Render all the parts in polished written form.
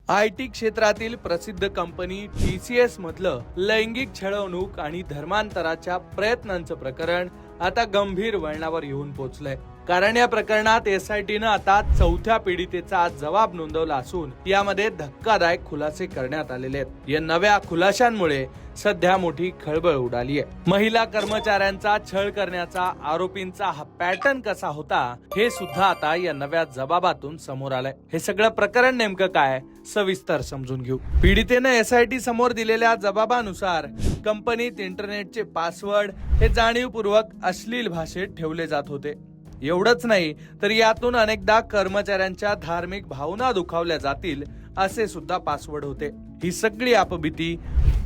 IT क्षेत्रातील प्रसिद्ध company TCS मधलं लैंगिक छळवणूक आणि धर्मांतराच्या प्रयत्नांचं प्रकरण आता गंभीर वळणावर येऊन पोहोचलंय। कारण या प्रकरणात SITनं आता चौथ्या पीडितेचा जबाब नोंदवला असून यामध्ये धक्कादायक खुलासे करण्यात आलेले आहेत। या नव्या खुलाशांमुळे सध्या मोठी खळबळ उडाली आहे। महिला कर्मचाऱ्यांचा छळ करण्याचा आरोपींचा हा पॅटर्न कसा होता हे सुद्धा आता या नव्या जबाबातून समोर आलंय। हे सगळं प्रकरण नेमकं काय सविस्तर समजून घेऊ। पीडितेने SIT समोर दिलेल्या जबाबानुसार कंपनीत इंटरनेटचे पासवर्ड हे जाणीवपूर्वक अश्लील भाषेत ठेवले जात होते। एवढंच नाही तर यातून अनेकदा कर्मचाऱ्यांच्या धार्मिक भावना दुखावल्या जातील असे सुद्धा पासवर्ड होते। ही सगळी अपभीती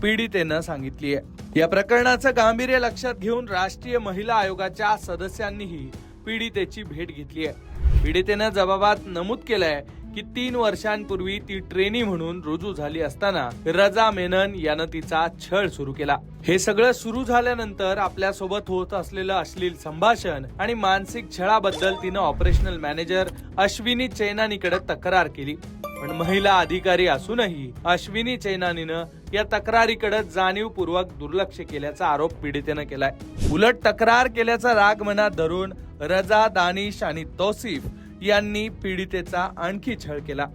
पीडितेनं सांगितली आहे। या प्रकरणाचं गांभीर्य लक्षात घेऊन राष्ट्रीय महिला आयोगाच्या सदस्यांनीही पीडितेची भेट घेतली आहे। पीडितेनं जबाबात नमूद केलंय की 3 वर्षांपूर्वी ती ट्रेनी म्हणून रुजू झाली असताना रजा मेनन यानं तिचा छळ सुरू केला। हे सगळं सुरू झाल्यानंतर आपल्यासोबत होत असलेलं अश्लील संभाषण आणि मानसिक छळाबद्दल तिनं ऑपरेशनल मॅनेजर अश्विनी चैनानीकडे तक्रार केली। पण महिला अधिकारी असूनही अश्विनी चैनानीनं या तक्रारीकडे जाणीवपूर्वक दुर्लक्ष केल्याचा आरोप पीडितेनं केलाय। उलट तक्रार केल्याचा राग मनात धरून रजा, दानिश आणि तौसिफ यांनी पीडितेचा आणखी छळ केला।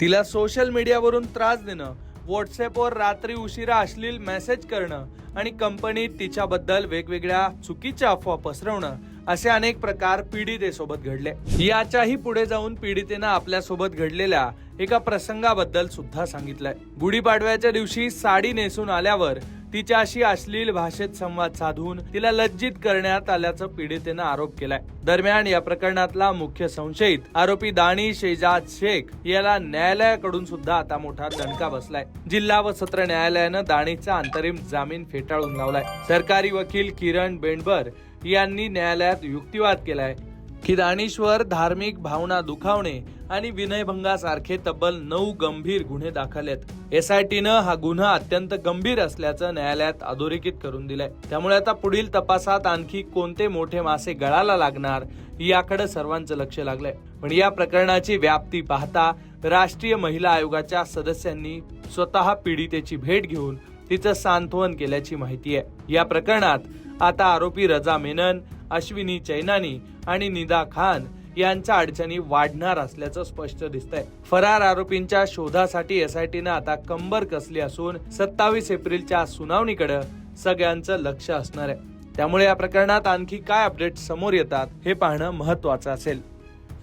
तिला सोशल मीडियावरून त्रास देणं, व्हॉट्सअपवर रात्री उशिरा अश्लील मेसेज करणं आणि कंपनीत तिच्याबद्दल वेगवेगळ्या चुकीच्या अफवा पसरवणं असे अनेक प्रकार पीडितेसोबत घडले। याच्याही पुढे जाऊन पीडितेनं आपल्यासोबत घडलेल्या एका प्रसंगाबद्दल सुद्धा सांगितलंय। गुढीपाडव्याच्या दिवशी साडी नेसून आल्यावर तिच्याशी अश्लील भाषेत संवाद साधून तिला लज्जित करण्यात आल्याचं पीडितेनं आरोप केलाय। दरम्यान या प्रकरणातला मुख्य संशयित आरोपी दानिश एजाज शेख याला न्यायालयाकडून सुद्धा आता मोठा दणका बसलाय। जिल्हा व सत्र न्यायालयानं दानिशचा अंतरिम जामीन फेटाळून लावलाय। सरकारी वकील किरण बेंडबर यांनी न्यायालयात युक्तिवाद केलाय की दानिशवर धार्मिक भावना दुखावणे आणि विनयभंगासारखे तब्बल 9 गंभीर गुन्हे दाखल आहेत। SITनं हा गुन्हा अत्यंत गंभीर असल्याचं न्यायालयात अधोरेखित करून दिलंय। त्यामुळे आता पुढील तपासात आणखी कोणते मोठे मासे गळाला लागणार याकडे सर्वांचं लक्ष लागलंय। पण या प्रकरणाची व्याप्ती पाहता राष्ट्रीय महिला आयोगाच्या सदस्यांनी स्वतः पीडितेची भेट घेऊन तिचं सांत्वन केल्याची माहिती आहे। या प्रकरणात आता आरोपी रजा मेनन, अश्विनी चैनानी आणि निदा खान यांच्या अडचणी वाढणार असल्याचं स्पष्ट दिसतंय। फरार आरोपींच्या शोधासाठी SITनं आता कंबर कसली असून 27 एप्रिलच्या सुनावणीकडे सगळ्यांचं लक्ष असणार आहे। त्यामुळे या प्रकरणात आणखी काय अपडेट समोर येतात हे पाहणं महत्त्वाचं असेल।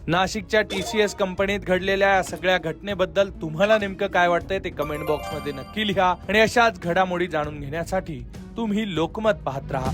नाशिकच्या TCS कंपनीत घडलेल्या या सगळ्या घटनेबद्दल तुम्हाला नेमकं काय वाटतंय ते कमेंट बॉक्स मध्ये नक्की लिहा आणि अशाच घडामोडी जाणून घेण्यासाठी तुम्ही लोकमत पाहत राहा।